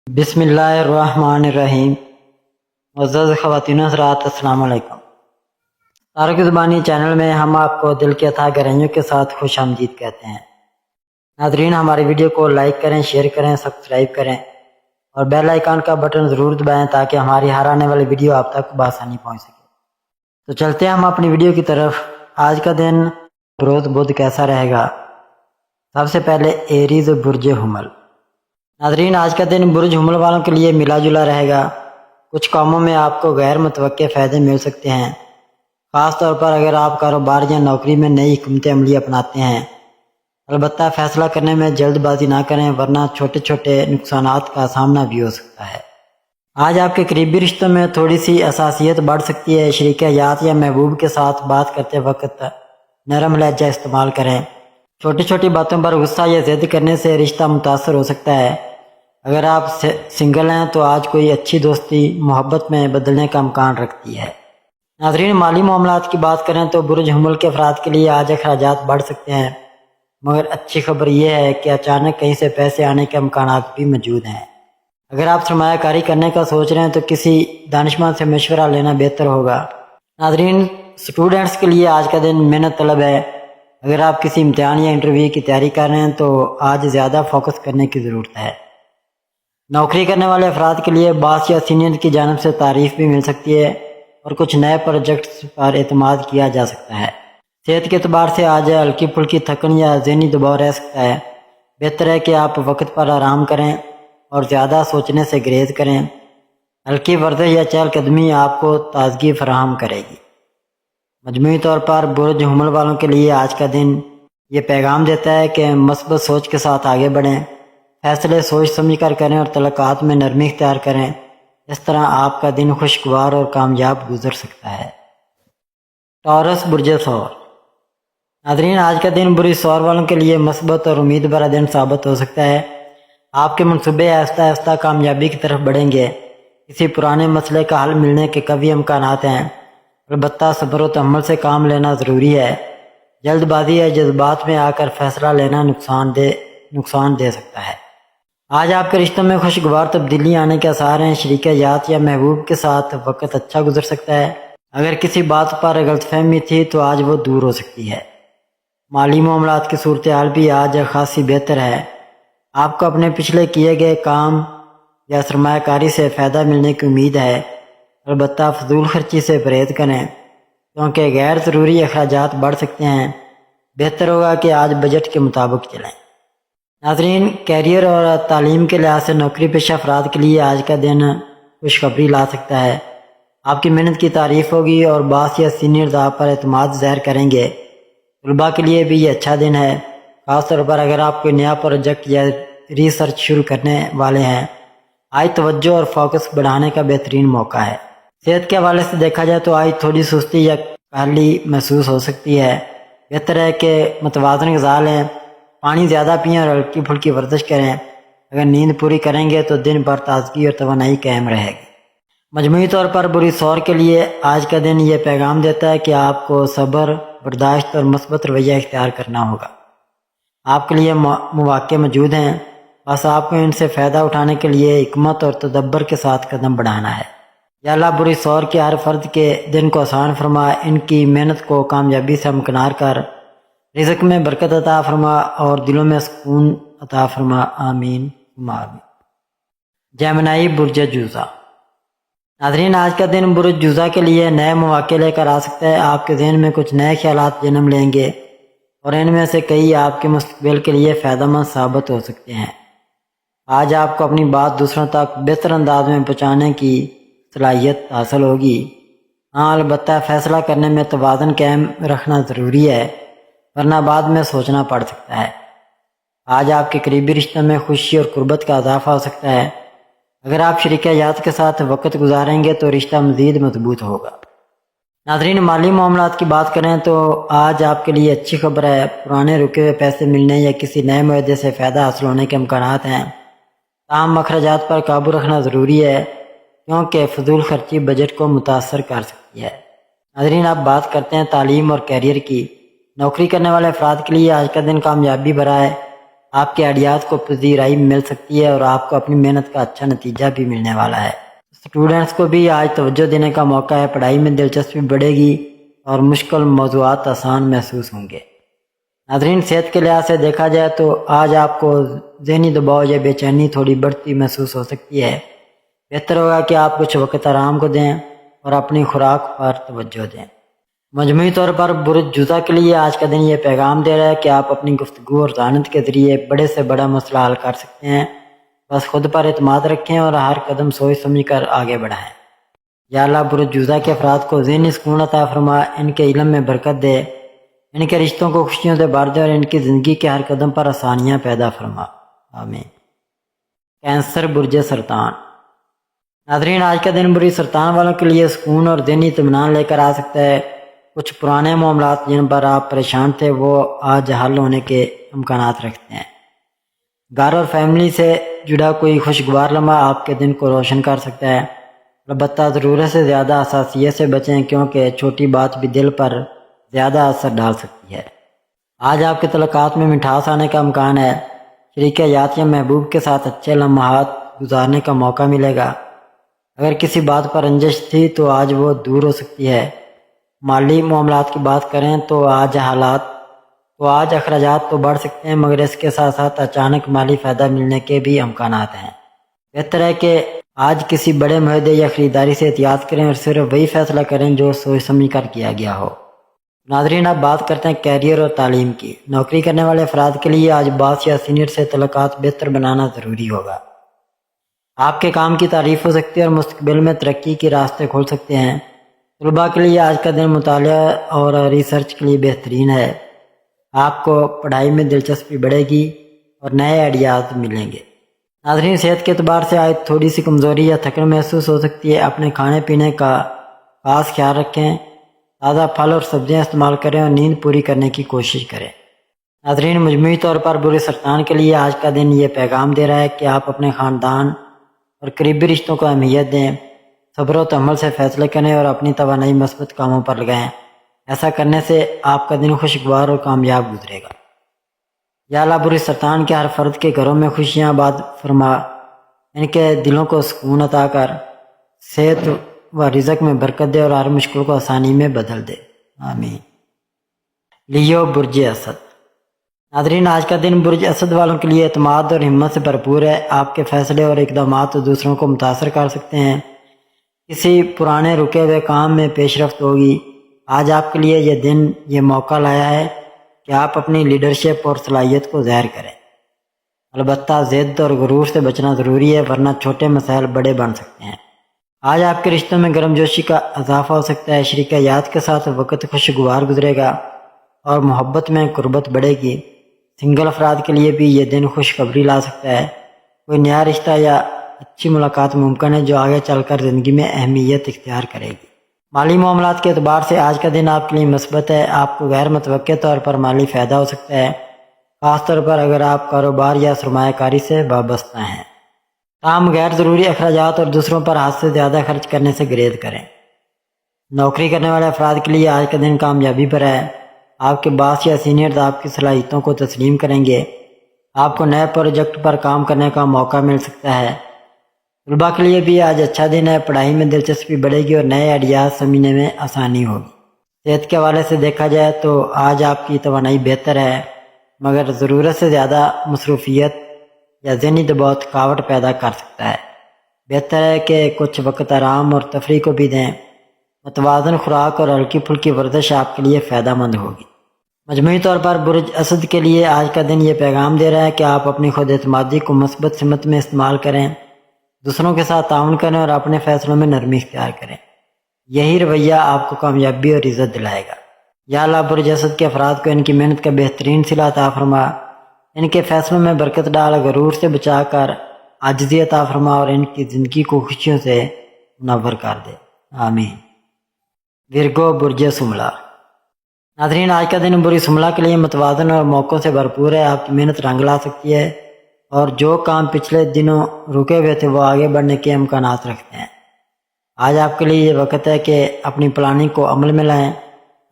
بسم اللہ الرحمن الرحیم۔ معزز خواتین و حضرات، السلام علیکم۔ طارق زبانی چینل میں ہم آپ کو دل کے اتھا گہرائیوں کے ساتھ خوش آمدید کہتے ہیں۔ ناظرین، ہماری ویڈیو کو لائک کریں، شیئر کریں، سبسکرائب کریں اور بیل آئیکن کا بٹن ضرور دبائیں تاکہ ہماری ہر آنے والی ویڈیو آپ تک بآسانی پہنچ سکے۔ تو چلتے ہیں ہم اپنی ویڈیو کی طرف۔ آج کا دن بروز بدھ کیسا رہے گا؟ سب سے پہلے ایریز برج حمل۔ ناظرین، آج کا دن برج حمل والوں کے لیے ملا جلا رہے گا۔ کچھ کاموں میں آپ کو غیر متوقع فائدے مل سکتے ہیں، خاص طور پر اگر آپ کاروبار یا نوکری میں نئی حکمت عملی اپناتے ہیں۔ البتہ فیصلہ کرنے میں جلد بازی نہ کریں ورنہ چھوٹے چھوٹے نقصانات کا سامنا بھی ہو سکتا ہے۔ آج آپ کے قریبی رشتوں میں تھوڑی سی حساسیت بڑھ سکتی ہے۔ شریک حیات یا محبوب کے ساتھ بات کرتے وقت نرم لہجہ استعمال کریں۔ چھوٹی چھوٹی باتوں پر غصہ یا ضد کرنے سے رشتہ متاثر ہو سکتا ہے۔ اگر آپ سنگل ہیں تو آج کوئی اچھی دوستی محبت میں بدلنے کا امکان رکھتی ہے۔ ناظرین، مالی معاملات کی بات کریں تو برج حمل کے افراد کے لیے آج اخراجات بڑھ سکتے ہیں، مگر اچھی خبر یہ ہے کہ اچانک کہیں سے پیسے آنے کے امکانات بھی موجود ہیں۔ اگر آپ سرمایہ کاری کرنے کا سوچ رہے ہیں تو کسی دانشمند سے مشورہ لینا بہتر ہوگا۔ ناظرین، اسٹوڈنٹس کے لیے آج کا دن محنت طلب ہے۔ اگر آپ کسی امتحان یا انٹرویو کی تیاری کر رہے ہیں تو آج زیادہ فوکس کرنے کی ضرورت ہے۔ نوکری کرنے والے افراد کے لیے باس یا سینئر کی جانب سے تعریف بھی مل سکتی ہے اور کچھ نئے پروجیکٹس پر اعتماد کیا جا سکتا ہے۔ صحت کے اعتبار سے آج ہلکی پھلکی تھکن یا ذہنی دباؤ رہ سکتا ہے۔ بہتر ہے کہ آپ وقت پر آرام کریں اور زیادہ سوچنے سے گریز کریں۔ ہلکی ورزش یا چہل قدمی آپ کو تازگی فراہم کرے گی۔ مجموعی طور پر برج حمل والوں کے لیے آج کا دن یہ پیغام دیتا ہے کہ مثبت سوچ کے ساتھ آگے بڑھیں، فیصلے سوچ سمجھ کر کریں اور تعلقات میں نرمی اختیار کریں۔ اس طرح آپ کا دن خوشگوار اور کامیاب گزر سکتا ہے۔ ٹورس برج ثور۔ ناظرین، آج کا دن برج ثور والوں کے لیے مثبت اور امید بھرا دن ثابت ہو سکتا ہے۔ آپ کے منصوبے آہستہ آہستہ کامیابی کی طرف بڑھیں گے۔ کسی پرانے مسئلے کا حل ملنے کے قوی امکانات ہیں، البتہ صبر و تحمل سے کام لینا ضروری ہے۔ جلد بازی یا جذبات میں آ کر فیصلہ لینا نقصان دے سکتا ہے۔ آج آپ کے رشتوں میں خوشگوار تبدیلی آنے کے آثار ہیں۔ شریک حیات یا محبوب کے ساتھ وقت اچھا گزر سکتا ہے۔ اگر کسی بات پر غلط فہمی تھی تو آج وہ دور ہو سکتی ہے۔ مالی معاملات کی صورتحال بھی آج خاصی بہتر ہے۔ آپ کو اپنے پچھلے کیے گئے کام یا سرمایہ کاری سے فائدہ ملنے کی امید ہے، البتہ فضول خرچی سے پرہیز کریں کیونکہ غیر ضروری اخراجات بڑھ سکتے ہیں۔ بہتر ہوگا کہ آج بجٹ کے مطابق چلیں۔ ناظرین، کیریئر اور تعلیم کے لحاظ سے نوکری پیشہ افراد کے لیے آج کا دن خوشخبری لا سکتا ہے۔ آپ کی محنت کی تعریف ہوگی اور باس یا سینئرز آپ پر اعتماد ظاہر کریں گے۔ طلباء کے لیے بھی یہ اچھا دن ہے، خاص طور پر اگر آپ کوئی نیا پروجیکٹ یا ریسرچ شروع کرنے والے ہیں۔ آج توجہ اور فوکس بڑھانے کا بہترین موقع ہے۔ صحت کے حوالے سے دیکھا جائے تو آج تھوڑی سستی یا کاہلی محسوس ہو سکتی ہے۔ بہتر ہے کہ متوازن غذا لیں، پانی زیادہ پئیں اور ہلکی پھلکی ورزش کریں۔ اگر نیند پوری کریں گے تو دن بھر تازگی اور توانائی قائم رہے گی۔ مجموعی طور پر برج ثور کے لیے آج کا دن یہ پیغام دیتا ہے کہ آپ کو صبر، برداشت اور مثبت رویہ اختیار کرنا ہوگا۔ آپ کے لیے مواقع موجود ہیں، بس آپ کو ان سے فائدہ اٹھانے کے لیے حکمت اور تدبر کے ساتھ قدم بڑھانا ہے۔ یا اللہ برج ثور کے ہر فرد کے دن کو آسان فرما، ان کی محنت کو کامیابی سے ہمکنار کر، رزق میں برکت عطا فرما اور دلوں میں سکون عطا فرما۔ آمین ثم آمین۔ جیمنائی برج جوزا۔ ناظرین، آج کا دن برج جوزا کے لیے نئے مواقع لے کر آ سکتا ہے۔ آپ کے ذہن میں کچھ نئے خیالات جنم لیں گے اور ان میں سے کئی آپ کے مستقبل کے لیے فائدہ مند ثابت ہو سکتے ہیں۔ آج آپ کو اپنی بات دوسروں تک بہتر انداز میں پہنچانے کی صلاحیت حاصل ہوگی۔ ہاں، البتہ فیصلہ کرنے میں توازن قائم رکھنا ضروری ہے ورنہ بعد میں سوچنا پڑ سکتا ہے۔ آج آپ کے قریبی رشتوں میں خوشی اور قربت کا اضافہ ہو سکتا ہے۔ اگر آپ شریک حیات کے ساتھ وقت گزاریں گے تو رشتہ مزید مضبوط ہوگا۔ ناظرین، مالی معاملات کی بات کریں تو آج آپ کے لیے اچھی خبر ہے۔ پرانے رکے ہوئے پیسے ملنے یا کسی نئے معاہدے سے فائدہ حاصل ہونے کے امکانات ہیں۔ تاہم اخراجات پر قابو رکھنا ضروری ہے کیونکہ فضول خرچی بجٹ کو متاثر کر سکتی ہے۔ ناظرین، اب بات کرتے ہیں تعلیم اور کیریئر کی۔ نوکری کرنے والے افراد کے لیے آج کا دن کامیابی بھرا ہے۔ آپ کے آئیڈیاز کو پذیرائی مل سکتی ہے اور آپ کو اپنی محنت کا اچھا نتیجہ بھی ملنے والا ہے۔ اسٹوڈنٹس کو بھی آج توجہ دینے کا موقع ہے، پڑھائی میں دلچسپی بڑھے گی اور مشکل موضوعات آسان محسوس ہوں گے۔ ناظرین، صحت کے لحاظ سے دیکھا جائے تو آج آپ کو ذہنی دباؤ یا بے چینی تھوڑی بڑھتی محسوس ہو سکتی ہے۔ بہتر ہوگا کہ آپ کچھ وقت آرام کو دیں اور اپنی خوراک پر توجہ دیں۔ مجموعی طور پر برج جوزہ کے لیے آج کا دن یہ پیغام دے رہا ہے کہ آپ اپنی گفتگو اور ذہانت کے ذریعے بڑے سے بڑا مسئلہ حل کر سکتے ہیں۔ بس خود پر اعتماد رکھیں اور ہر قدم سوچ سمجھ کر آگے بڑھائیں۔ یا اللہ برج جوزہ کے افراد کو ذہنی سکون عطا فرما، ان کے علم میں برکت دے، ان کے رشتوں کو خوشیوں سے بھر دے اور ان کی زندگی کے ہر قدم پر آسانیاں پیدا فرما، آمین۔ کینسر برج سرطان۔ ناظرین، آج کا دن برج سرطان والوں کے لیے سکون اور ذہنی اطمینان لے کر آ سکتا ہے۔ کچھ پرانے معاملات جن پر آپ پریشان تھے وہ آج حل ہونے کے امکانات رکھتے ہیں۔ گھر اور فیملی سے جڑا کوئی خوشگوار لمحہ آپ کے دن کو روشن کر سکتا ہے۔ البتہ ضرورت سے زیادہ حساسیت سے بچیں، کیونکہ چھوٹی بات بھی دل پر زیادہ اثر ڈال سکتی ہے۔ آج آپ کے تعلقات میں مٹھاس آنے کا امکان ہے۔ شریک حیات یا محبوب کے ساتھ اچھے لمحات گزارنے کا موقع ملے گا۔ اگر کسی بات پر رنجش تھی تو آج وہ دور ہو سکتی ہے۔ مالی معاملات کی بات کریں تو آج اخراجات تو بڑھ سکتے ہیں، مگر اس کے ساتھ ساتھ اچانک مالی فائدہ ملنے کے بھی امکانات ہیں۔ بہتر ہے کہ آج کسی بڑے معاہدے یا خریداری سے احتیاط کریں اور صرف وہی فیصلہ کریں جو سوچ سمجھ کر کیا گیا ہو۔ ناظرین، اب بات کرتے ہیں کیریئر اور تعلیم کی۔ نوکری کرنے والے افراد کے لیے آج باس یا سینئر سے تعلقات بہتر بنانا ضروری ہوگا۔ آپ کے کام کی تعریف ہو سکتی ہے اور مستقبل میں ترقی کے راستے کھول سکتے ہیں۔ طلباء کے لیے آج کا دن مطالعہ اور ریسرچ کے لیے بہترین ہے۔ آپ کو پڑھائی میں دلچسپی بڑھے گی اور نئے آئیڈیاز ملیں گے۔ ناظرین، صحت کے اعتبار سے آج تھوڑی سی کمزوری یا تھکن محسوس ہو سکتی ہے۔ اپنے کھانے پینے کا خاص خیال رکھیں، تازہ پھل اور سبزیاں استعمال کریں اور نیند پوری کرنے کی کوشش کریں۔ ناظرین، مجموعی طور پر برج سرطان کے لیے آج کا دن یہ پیغام دے رہا ہے کہ آپ اپنے خاندان اور قریبی رشتوں کو اہمیت دیں، صبر و تحمل سے فیصلے کریں اور اپنی توانائی مثبت کاموں پر لگائیں۔ ایسا کرنے سے آپ کا دن خوشگوار اور کامیاب گزرے گا۔ یا اللہ برج سرطان کے ہر فرد کے گھروں میں خوشیاں آباد فرما، ان کے دلوں کو سکون عطا کر، صحت و رزق میں برکت دے اور ہر مشکل کو آسانی میں بدل دے، آمین۔ لیو برج اسد۔ ناظرین، آج کا دن برج اسد والوں کے لیے اعتماد اور ہمت سے بھرپور ہے۔ آپ کے فیصلے اور اقدامات دوسروں کو متاثر کر سکتے ہیں۔ کسی پرانے رکے ہوئے کام میں پیش رفت ہوگی۔ آج آپ کے لیے یہ دن یہ موقع لایا ہے کہ آپ اپنی لیڈرشپ اور صلاحیت کو ظاہر کریں۔ البتہ ضد اور غرور سے بچنا ضروری ہے، ورنہ چھوٹے مسائل بڑے بن سکتے ہیں۔ آج آپ کے رشتوں میں گرم جوشی کا اضافہ ہو سکتا ہے۔ شریک حیات کے ساتھ وقت خوشگوار گزرے گا اور محبت میں قربت بڑھے گی۔ سنگل افراد کے لیے بھی یہ دن خوشخبری لا سکتا ہے۔ کوئی نیا رشتہ یا اچھی ملاقات ممکن ہے جو آگے چل کر زندگی میں اہمیت اختیار کرے گی۔ مالی معاملات کے اعتبار سے آج کا دن آپ کے لیے مثبت ہے۔ آپ کو غیر متوقع طور پر مالی فائدہ ہو سکتا ہے، خاص طور پر اگر آپ کاروبار یا سرمایہ کاری سے وابستہ ہیں۔ تاہم غیر ضروری اخراجات اور دوسروں پر حد سے زیادہ خرچ کرنے سے گریز کریں۔ نوکری کرنے والے افراد کے لیے آج کا دن کامیابی پر ہے۔ آپ کے باس یا سینئرز آپ کی صلاحیتوں کو تسلیم کریں گے۔ آپ کو نئے پروجیکٹ پر کام کرنے کا موقع مل سکتا ہے۔ طلباء کے لیے بھی آج اچھا دن ہے۔ پڑھائی میں دلچسپی بڑھے گی اور نئے آئیڈیاز سمجھنے میں آسانی ہوگی۔ صحت کے حوالے سے دیکھا جائے تو آج آپ کی توانائی بہتر ہے، مگر ضرورت سے زیادہ مصروفیت یا ذہنی دباؤ تھکاوٹ پیدا کر سکتا ہے۔ بہتر ہے کہ کچھ وقت آرام اور تفریح کو بھی دیں۔ متوازن خوراک اور ہلکی پھلکی ورزش آپ کے لیے فائدہ مند ہوگی۔ مجموعی طور پر برج اسد کے لیے آج کا دن یہ پیغام دے رہا ہے کہ آپ اپنی خود اعتمادی کو مثبت سمت میں استعمال کریں، دوسروں کے ساتھ تعاون کریں اور اپنے فیصلوں میں نرمی اختیار کریں۔ یہی رویہ آپ کو کامیابی اور عزت دلائے گا۔ یا اللہ برج اسد کے افراد کو ان کی محنت کا بہترین صلہ عطا فرما، ان کے فیصلوں میں برکت ڈال، غرور سے بچا کر عاجزی عطا فرما اور ان کی زندگی کو خوشیوں سے منور کر دے، آمین۔ ورگو برج سملہ۔ ناظرین، آج کا دن برج سملہ کے لیے متوازن اور موقعوں سے بھرپور ہے۔ آپ کی محنت رنگ لا سکتی ہے اور جو کام پچھلے دنوں رکے ہوئے تھے وہ آگے بڑھنے کے امکانات رکھتے ہیں۔ آج آپ کے لیے یہ وقت ہے کہ اپنی پلاننگ کو عمل میں لائیں،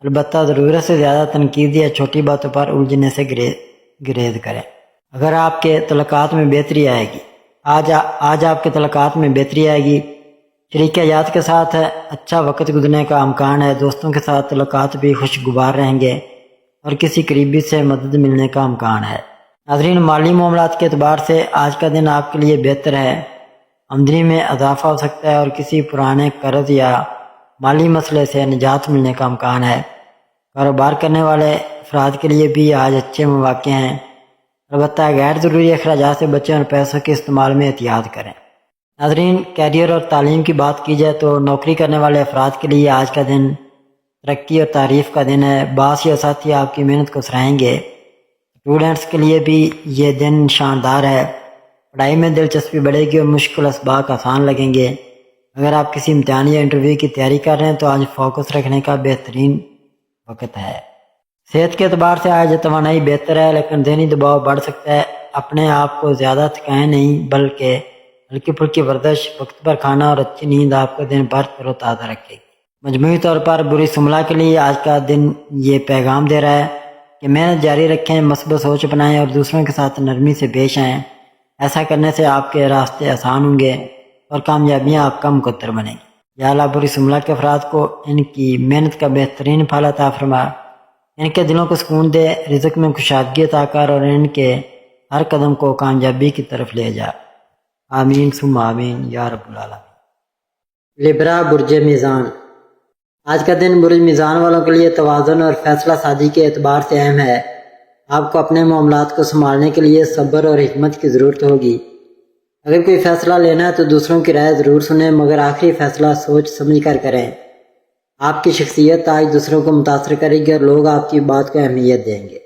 البتہ ضرورت سے زیادہ تنقید یا چھوٹی باتوں پر الجھنے سے گریز کریں۔ اگر آپ کے تعلقات میں بہتری آئے گی، آج آپ کے تعلقات میں بہتری آئے گی، شریک حیات کے ساتھ اچھا وقت گزرنے کا امکان ہے، دوستوں کے ساتھ تعلقات بھی خوشگوار رہیں گے اور کسی قریبی سے مدد ملنے کا امکان ہے۔ ناظرین، مالی معاملات کے اعتبار سے آج کا دن آپ کے لیے بہتر ہے، آمدنی میں اضافہ ہو سکتا ہے اور کسی پرانے قرض یا مالی مسئلے سے نجات ملنے کا امکان ہے۔ کاروبار کرنے والے افراد کے لیے بھی آج اچھے مواقع ہیں، البتہ غیر ضروری اخراجات سے بچیں اور پیسوں کے استعمال میں احتیاط کریں۔ ناظرین، کیریئر اور تعلیم کی بات کی جائے تو نوکری کرنے والے افراد کے لیے آج کا دن ترقی اور تعریف کا دن ہے، باس یا ساتھی آپ کی محنت کو سراہیں گے۔ اسٹوڈنٹس کے لیے بھی یہ دن شاندار ہے، پڑھائی میں دلچسپی بڑھے گی اور مشکل اسباق آسان لگیں گے۔ اگر آپ کسی امتحان یا انٹرویو کی تیاری کر رہے ہیں تو آج فوکس رکھنے کا بہترین وقت ہے۔ صحت کے اعتبار سے آج توانائی بہتر ہے، لیکن ذہنی دباؤ بڑھ سکتا ہے۔ اپنے آپ کو زیادہ تھکائیں نہیں، بلکہ ہلکی پھلکی ورزش، وقت پر کھانا اور اچھی نیند آپ کو دن بھر تر و تازہ رکھے گی۔ مجموعی طور پر بری سملہ کے لیے آج کا دن یہ پیغام دے رہا ہے کہ محنت جاری رکھیں، مثبت سوچ اپنائیں اور دوسروں کے ساتھ نرمی سے پیش آئیں۔ ایسا کرنے سے آپ کے راستے آسان ہوں گے اور کامیابیاں آپ کا مقدر بنیں گی۔ یا اللہ بری سملہ کے افراد کو ان کی محنت کا بہترین پھل عطا فرما، ان کے دلوں کو سکون دے، رزق میں کشادگی عطا کر اور ان کے ہر قدم کو کامیابی کی طرف لے جا۔ آمین ثم آمین یا رب العالمین۔ لبرا برج میزان، آج کا دن برج میزان والوں کے لیے توازن اور فیصلہ سازی کے اعتبار سے اہم ہے۔ آپ کو اپنے معاملات کو سنبھالنے کے لیے صبر اور حکمت کی ضرورت ہوگی۔ اگر کوئی فیصلہ لینا ہے تو دوسروں کی رائے ضرور سنیں، مگر آخری فیصلہ سوچ سمجھ کر کریں۔ آپ کی شخصیت آج دوسروں کو متاثر کرے گی اور لوگ آپ کی بات کو اہمیت دیں گے۔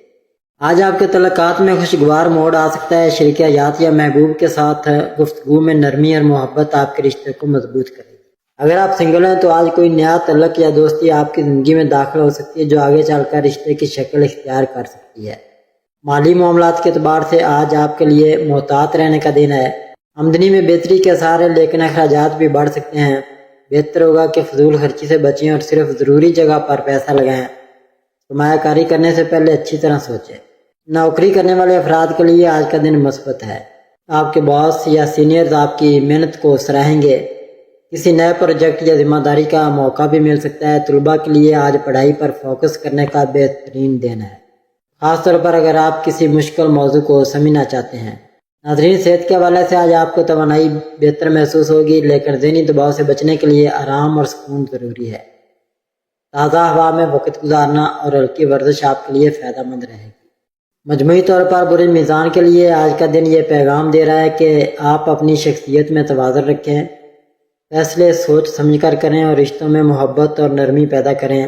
آج آپ کے تعلقات میں خوشگوار موڑ آ سکتا ہے، شریک حیات یا محبوب کے ساتھ گفتگو میں نرمی اور محبت آپ کے رشتے کو مضبوط کرے گی۔ اگر آپ سنگل ہیں تو آج کوئی نیا تعلق یا دوستی آپ کی زندگی میں داخل ہو سکتی ہے جو آگے چل کر رشتے کی شکل اختیار کر سکتی ہے۔ مالی معاملات کے اعتبار سے آج آپ کے لیے محتاط رہنے کا دن ہے، آمدنی میں بہتری کے آثار ہیں لیکن اخراجات بھی بڑھ سکتے ہیں۔ بہتر ہوگا کہ فضول خرچی سے بچیں اور صرف ضروری جگہ پر پیسہ لگائیں۔ سرمایہ کاری کرنے سے پہلے اچھی طرح سوچیں۔ نوکری کرنے والے افراد کے لیے آج کا دن مثبت ہے، آپ کے باس یا سینئرز آپ کی محنت کو سراہیں گے۔ کسی نئے پروجیکٹ یا ذمہ داری کا موقع بھی مل سکتا ہے۔ طلباء کے لیے آج پڑھائی پر فوکس کرنے کا بہترین دن ہے، خاص طور پر اگر آپ کسی مشکل موضوع کو سمجھنا چاہتے ہیں۔ ناظرین، صحت کے حوالے سے آج آپ کو توانائی بہتر محسوس ہوگی، لیکن ذہنی دباؤ سے بچنے کے لیے آرام اور سکون ضروری ہے۔ تازہ ہوا میں وقت گزارنا اور ہلکی ورزش آپ کے لیے فائدہ مند رہے گی۔ مجموعی طور پر برج میزان کے لیے آج کا دن یہ پیغام دے رہا ہے کہ آپ اپنی شخصیت میں توازن رکھیں، فیصلے سوچ سمجھ کر کریں اور رشتوں میں محبت اور نرمی پیدا کریں۔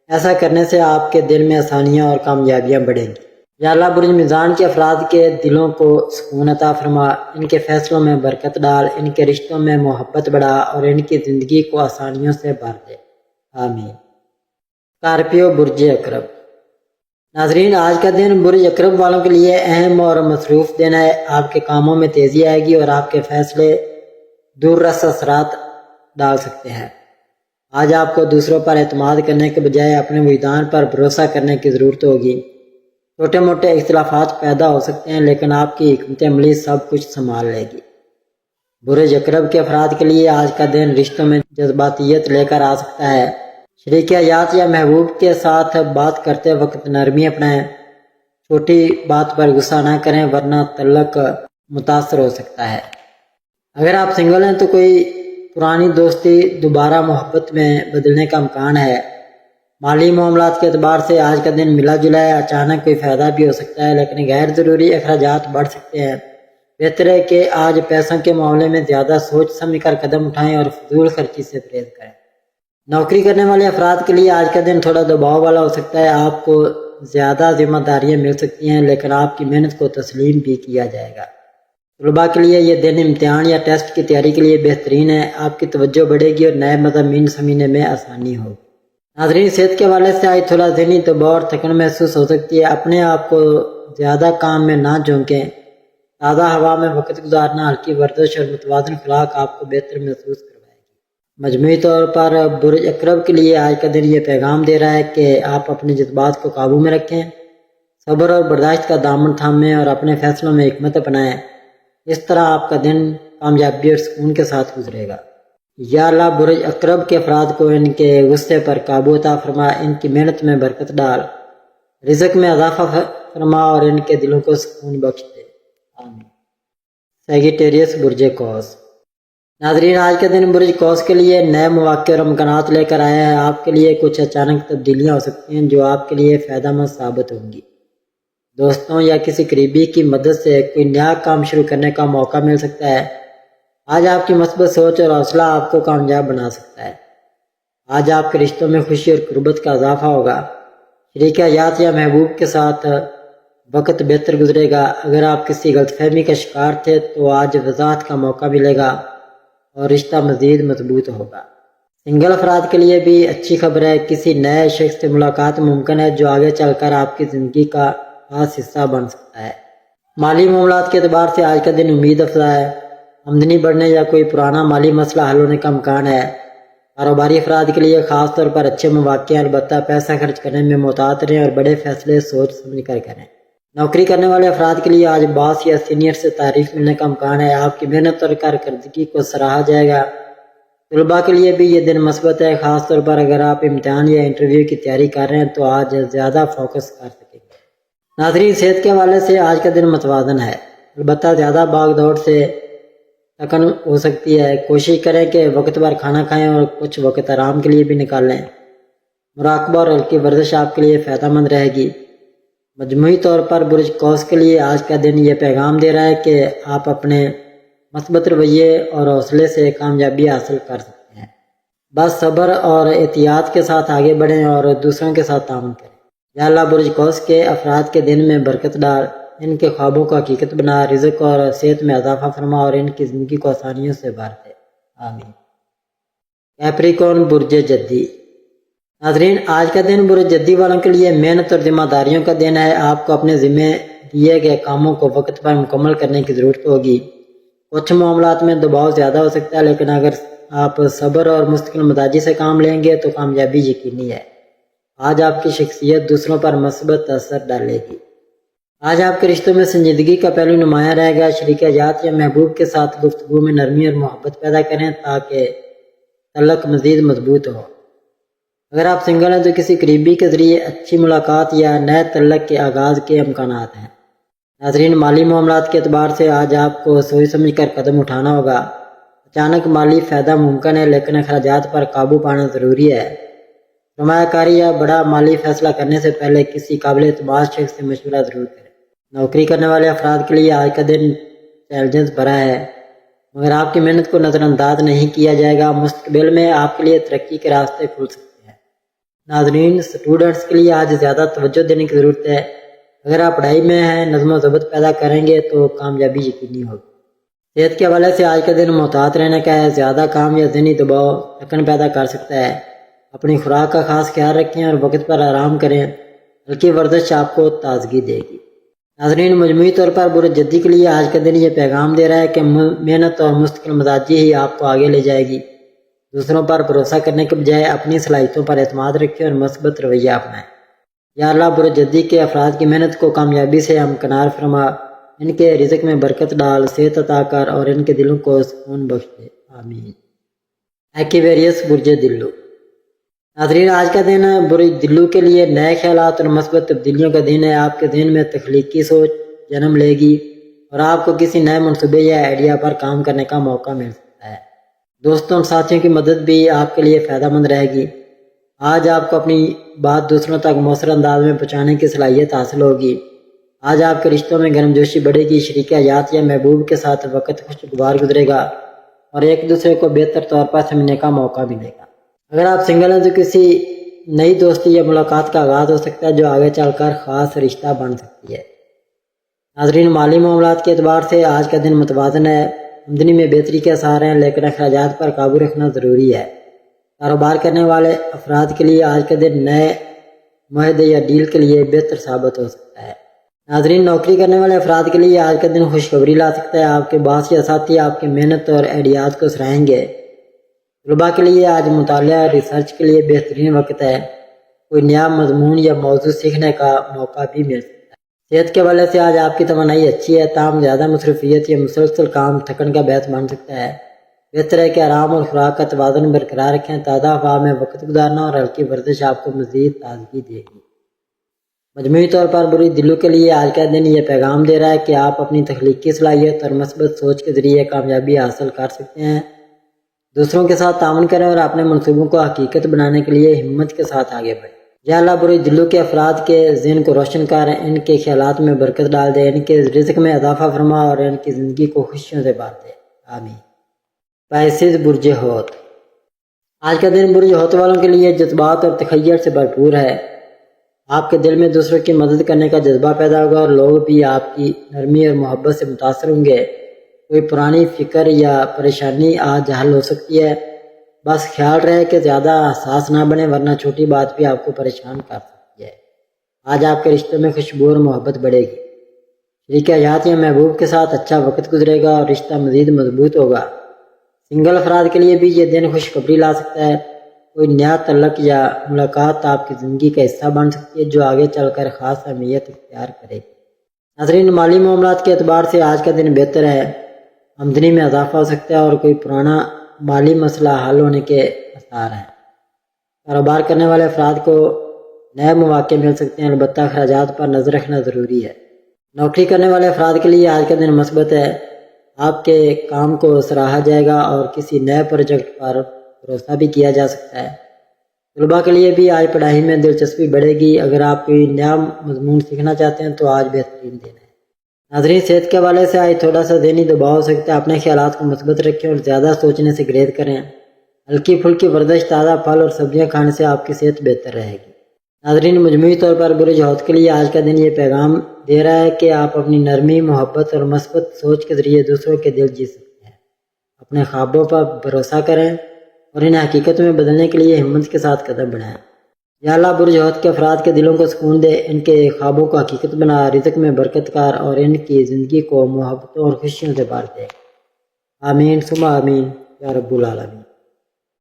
ایسا کرنے سے آپ کے دل میں آسانیاں اور کامیابیاں بڑھیں گی۔ یا اللہ برج میزان کے افراد کے دلوں کو سکون عطا فرما، ان کے فیصلوں میں برکت ڈال، ان کے رشتوں میں محبت بڑھا اور ان کی زندگی کو آسانیوں سے بھر دے، آمین۔ اسکارپیو برج اکرب، ناظرین، آج کا دن برج اکرب والوں کے لیے اہم اور مصروف دن ہے۔ آپ کے کاموں میں تیزی آئے گی اور آپ کے فیصلے دور رس اثرات ڈال سکتے ہیں۔ آج آپ کو دوسروں پر اعتماد کرنے کے بجائے اپنے وجدان پر بھروسہ کرنے کی ضرورت ہوگی۔ چھوٹے موٹے اختلافات پیدا ہو سکتے ہیں لیکن آپ کی حکمت عملی سب کچھ سنبھال لے گی۔ برج اکرب کے افراد کے لیے آج کا دن رشتوں میں جذباتیت لے کر آ سکتا ہے۔ شریک حیات یا محبوب کے ساتھ بات کرتے وقت نرمی اپنائیں، چھوٹی بات پر غصہ نہ کریں ورنہ تعلق متاثر ہو سکتا ہے۔ اگر آپ سنگل ہیں تو کوئی پرانی دوستی دوبارہ محبت میں بدلنے کا امکان ہے۔ مالی معاملات کے اعتبار سے آج کا دن ملا جلا ہے، اچانک کوئی فائدہ بھی ہو سکتا ہے لیکن غیر ضروری اخراجات بڑھ سکتے ہیں۔ بہتر ہے کہ آج پیسوں کے معاملے میں زیادہ سوچ سمجھ کر قدم اٹھائیں اور فضول خرچی سے پرہیز کریں۔ نوکری کرنے والے افراد کے لیے آج کا دن تھوڑا دباؤ والا ہو سکتا ہے، آپ کو زیادہ ذمہ داریاں مل سکتی ہیں لیکن آپ کی محنت کو تسلیم بھی کیا جائے گا۔ طلباء کے لیے یہ دن امتحان یا ٹیسٹ کی تیاری کے لیے بہترین ہے، آپ کی توجہ بڑھے گی اور نئے مضامین سمجھنے میں آسانی ہوگی۔ ناظرین، صحت کے حوالے سے آج تھوڑا ذہنی دباؤ اور تھکن محسوس ہو سکتی ہے، اپنے آپ کو زیادہ کام میں نہ جھونکیں۔ تازہ ہوا میں وقت گزارنا، ہلکی ورزش اور متوازن خوراک آپ کو بہتر محسوس کروائے گی۔ مجموعی طور پر برج اکرب کے لیے آج کا دن یہ پیغام دے رہا ہے کہ آپ اپنے جذبات کو قابو میں رکھیں، صبر اور برداشت کا دامن تھامیں اور اپنے فیصلوں میں حکمت اپنائیں۔ اس طرح آپ کا دن کامیابی اور سکون کے ساتھ گزرے گا۔ یا اللہ برج اقرب کے افراد کو ان کے غصے پر قابو عطا فرما، ان کی محنت میں برکت ڈال، رزق میں اضافہ فرما اور ان کے دلوں کو سکون بخش دے، آمین۔ سیگیٹیریس برج قوس۔ ناظرین، آج کا دن برج قوس کے لیے نئے مواقع اور امکانات لے کر آیا ہے۔ آپ کے لیے کچھ اچانک تبدیلیاں ہو سکتی ہیں جو آپ کے لیے فائدہ مند ثابت ہوں گی۔ دوستوں یا کسی قریبی کی مدد سے کوئی نیا کام شروع کرنے کا موقع مل سکتا ہے۔ آج آپ کی مثبت سوچ اور حوصلہ آپ کو کامیاب بنا سکتا ہے۔ آج آپ کے رشتوں میں خوشی اور قربت کا اضافہ ہوگا۔ شریک حیات یا محبوب کے ساتھ وقت بہتر گزرے گا۔ اگر آپ کسی غلط فہمی کا شکار تھے تو آج وضاحت کا موقع ملے گا اور رشتہ مزید مضبوط ہوگا۔ سنگل افراد کے لیے بھی اچھی خبر ہے، کسی نئے شخص سے ملاقات ممکن ہے جو آگے چل کر آپ کی زندگی کا خاص حصہ بن سکتا ہے۔ مالی معاملات کے اعتبار سے آج کا دن امید افزا ہے، آمدنی بڑھنے یا کوئی پرانا مالی مسئلہ حل ہونے کا امکان ہے۔ کاروباری افراد کے لیے خاص طور پر اچھے مواقع ہیں، البتہ پیسہ خرچ کرنے میں محتاط رہیں اور بڑے فیصلے سوچ سمجھ کر کریں۔ نوکری کرنے والے افراد کے لیے آج باس یا سینئر سے تعریف ملنے کا امکان ہے، آپ کی محنت اور کارکردگی کو سراہا جائے گا۔ طلباء کے لیے بھی یہ دن مثبت ہے، خاص طور پر اگر آپ امتحان یا انٹرویو کی تیاری کر رہے ہیں تو آج زیادہ فوکس کر سکیں گے۔ ناظرین، صحت کے حوالے سے آج کا دن متوازن ہے، البتہ زیادہ بھاگ دوڑ سے تھکن ہو سکتی ہے۔ کوشش کریں کہ وقت پر کھانا کھائیں اور کچھ وقت آرام کے لیے بھی نکال لیں۔ مراقبہ اور ہلکی ورزش آپ کے لیے فائدہ مند رہے گی۔ مجموعی طور پر برج قوس کے لیے آج کا دن یہ پیغام دے رہا ہے کہ آپ اپنے مثبت رویے اور حوصلے سے کامیابی حاصل کر سکتے ہیں۔ بس صبر اور احتیاط کے ساتھ آگے بڑھیں اور دوسروں کے ساتھ تعاون کریں۔ یا اللہ برج قوس کے افراد کے دن میں برکت ڈال، ان کے خوابوں کو حقیقت بنا، رزق اور صحت میں اضافہ فرما اور ان کی زندگی کو آسانیوں سے بھر دے، آمین۔ کیپریکون برج جدی۔ ناظرین، آج کا دن برج جدی والوں کے لیے محنت اور ذمہ داریوں کا دن ہے۔ آپ کو اپنے ذمہ دیے گئے کاموں کو وقت پر مکمل کرنے کی ضرورت ہوگی۔ کچھ معاملات میں دباؤ زیادہ ہو سکتا ہے، لیکن اگر آپ صبر اور مستقل مزاجی سے کام لیں گے تو کامیابی یقینی ہے۔ آج آپ کی شخصیت دوسروں پر مثبت اثر ڈالے گی۔ آج آپ کے رشتوں میں سنجیدگی کا پہلو نمایاں رہے گا۔ شریک حیات یا محبوب کے ساتھ گفتگو میں نرمی اور محبت پیدا کریں تاکہ تعلق مزید مضبوط ہو۔ اگر آپ سنگل ہیں تو کسی قریبی کے ذریعے اچھی ملاقات یا نئے تعلق کے آغاز کے امکانات ہیں۔ ناظرین، مالی معاملات کے اعتبار سے آج آپ کو سوچ سمجھ کر قدم اٹھانا ہوگا۔ اچانک مالی فائدہ ممکن ہے، لیکن اخراجات پر قابو پانا ضروری ہے۔ سرمایہ کاری یا بڑا مالی فیصلہ کرنے سے پہلے کسی قابل اعتماد شخص سے مشورہ ضرور کریں۔ نوکری کرنے والے افراد کے لیے آج کا دن چیلنجز بھرا ہے، مگر آپ کی محنت کو نظر انداز نہیں کیا جائے گا۔ مستقبل میں آپ کے لیے ترقی کے راستے کھل سکتے ہیں۔ ناظرین، اسٹوڈنٹس کے لیے آج زیادہ توجہ دینے کی ضرورت ہے۔ اگر آپ پڑھائی میں ہیں، نظم و ضبط پیدا کریں گے تو کامیابی یقینی ہوگی۔ صحت کے حوالے سے آج کا دن محتاط رہنے کا ہے، زیادہ کام یا ذہنی دباؤ تھکن پیدا کر سکتا ہے۔ اپنی خوراک کا خاص خیال رکھیں اور وقت پر آرام کریں، ہلکی ورزش آپ کو تازگی دے گی۔ ناظرین، مجموعی طور پر برج جدی کے لیے آج کا دن یہ پیغام دے رہا ہے کہ محنت اور مستقل مزاجی ہی آپ کو آگے لے جائے گی۔ دوسروں پر بھروسہ کرنے کے بجائے اپنی صلاحیتوں پر اعتماد رکھیں اور مثبت رویہ اپنائیں۔ یا اللہ برج جدی کے افراد کی محنت کو کامیابی سے ہمکنار فرما، ان کے رزق میں برکت ڈال، صحت عطا کر اور ان کے دلوں کو سکون بخش دے، آمین۔ ایکویریس برج دلو۔ ناظرین، آج کا دن برج دلو کے لیے نئے خیالات اور مثبت تبدیلیوں کا دن ہے۔ آپ کے ذہن میں تخلیقی سوچ جنم لے گی اور آپ کو کسی نئے منصوبے یا آئیڈیا پر کام کرنے کا موقع مل سکتا ہے۔ دوستوں اور ساتھیوں کی مدد بھی آپ کے لیے فائدہ مند رہے گی۔ آج آپ کو اپنی بات دوسروں تک مؤثر انداز میں پہنچانے کی صلاحیت حاصل ہوگی۔ آج آپ کے رشتوں میں گرم جوشی بڑھے گی۔ شریک حیات یا محبوب کے ساتھ وقت خوشگوار گزرے گا اور ایک دوسرے کو بہتر طور پر سمجھنے کا موقع ملے گا۔ اگر آپ سنگل ہیں تو کسی نئی دوستی یا ملاقات کا آغاز ہو سکتا ہے جو آگے چل کر خاص رشتہ بن سکتی ہے۔ ناظرین، مالی معاملات کے اعتبار سے آج کا دن متوازن ہے۔ آمدنی میں بہتری کے آثار ہیں، لیکن اخراجات پر قابو رکھنا ضروری ہے۔ کاروبار کرنے والے افراد کے لیے آج کا دن نئے معاہدے یا ڈیل کے لیے بہتر ثابت ہو سکتا ہے۔ ناظرین، نوکری کرنے والے افراد کے لیے آج کا دن خوشخبری لا سکتا ہے۔ آپ کے باس یا ساتھی آپ کی محنت اور آئیڈیاز کو سراہیں گے۔ طلباء کے لیے آج مطالعہ اور ریسرچ کے لیے بہترین وقت ہے۔ کوئی نیا مضمون یا موضوع سیکھنے کا موقع بھی مل سکتا ہے۔ صحت کے حوالے سے آج آپ کی توانائی اچھی ہے، تاہم زیادہ مصروفیت یا مسلسل کام تھکن کا باعث بن سکتا ہے۔ بہتر ہے کہ آرام اور خوراک کا توازن برقرار رکھیں۔ تازہ ہوا میں وقت گزارنا اور ہلکی ورزش آپ کو مزید تازگی دے گی۔ مجموعی طور پر بری دلوں کے لیے آج کا دن یہ پیغام دے رہا ہے کہ آپ اپنی تخلیقی صلاحیت اور مثبت سوچ کے ذریعے کامیابی حاصل کر سکتے ہیں۔ دوسروں کے ساتھ تعاون کریں اور اپنے منصوبوں کو حقیقت بنانے کے لیے ہمت کے ساتھ آگے بڑھیں۔ یا اللہ بری دلوں کے افراد کے ذہن کو روشن کر، ان کے خیالات میں برکت ڈال دے، ان کے رزق میں اضافہ فرما اور ان کی زندگی کو خوشیوں سے بھر دے، آمین۔ پیسز برج حوت۔ آج کا دن برج حوت والوں کے لیے جذبات اور تخیل سے بھرپور ہے۔ آپ کے دل میں دوسروں کی مدد کرنے کا جذبہ پیدا ہوگا اور لوگ بھی آپ کی نرمی اور محبت سے متاثر ہوں گے۔ کوئی پرانی فکر یا پریشانی آج حل ہو سکتی ہے، بس خیال رہے کہ زیادہ حساس نہ بنے ورنہ چھوٹی بات بھی آپ کو پریشان کر سکتی ہے۔ آج آپ کے رشتوں میں خوشبو اور محبت بڑھے گی۔ شریک حیات یا محبوب کے ساتھ اچھا وقت گزرے گا اور رشتہ مزید مضبوط ہوگا۔ سنگل افراد کے لیے بھی یہ دن خوشخبری لا سکتا ہے۔ کوئی نیا تعلق یا ملاقات آپ کی زندگی کا حصہ بن سکتی ہے جو آگے چل کر خاص اہمیت اختیار کرے گی۔ ناظرین، مالی معاملات کے اعتبار سے آج کا دن بہتر ہے۔ آمدنی میں اضافہ ہو سکتا ہے اور کوئی پرانا مالی مسئلہ حل ہونے کے آثار ہیں۔ کاروبار کرنے والے افراد کو نئے مواقع مل سکتے ہیں، البتہ اخراجات پر نظر رکھنا ضروری ہے۔ نوکری کرنے والے افراد کے لیے آج کا دن مثبت ہے۔ آپ کے کام کو سراہا جائے گا اور کسی نئے پروجیکٹ پر بھروسہ بھی کیا جا سکتا ہے۔ طلباء کے لیے بھی آج پڑھائی میں دلچسپی بڑھے گی۔ اگر آپ کوئی نیا مضمون سیکھنا چاہتے ہیں تو آج بہترین دن ہے۔ ناظرین، صحت کے حوالے سے آج تھوڑا سا ذہنی دباؤ ہو سکتا ہے۔ اپنے خیالات کو مثبت رکھیں اور زیادہ سوچنے سے گریز کریں۔ ہلکی پھلکی ورزش، تازہ پھل اور سبزیاں کھانے سے آپ کی صحت بہتر رہے گی۔ ناظرین، مجموعی طور پر برج حوت کے لیے آج کا دن یہ پیغام دے رہا ہے کہ آپ اپنی نرمی، محبت اور مثبت سوچ کے ذریعے دوسروں کے دل جیت سکتے ہیں۔ اپنے خوابوں پر بھروسہ کریں اور انہیں حقیقت میں بدلنے کے لیے ہمت کے ساتھ قدم بڑھائیں۔ یا اللہ برج حوت کے افراد کے دلوں کو سکون دے، ان کے خوابوں کو حقیقت بنا، رزق میں برکت کار اور ان کی زندگی کو محبتوں اور خوشیوں سے بھر دے، آمین ثم آمین یا رب العالمین۔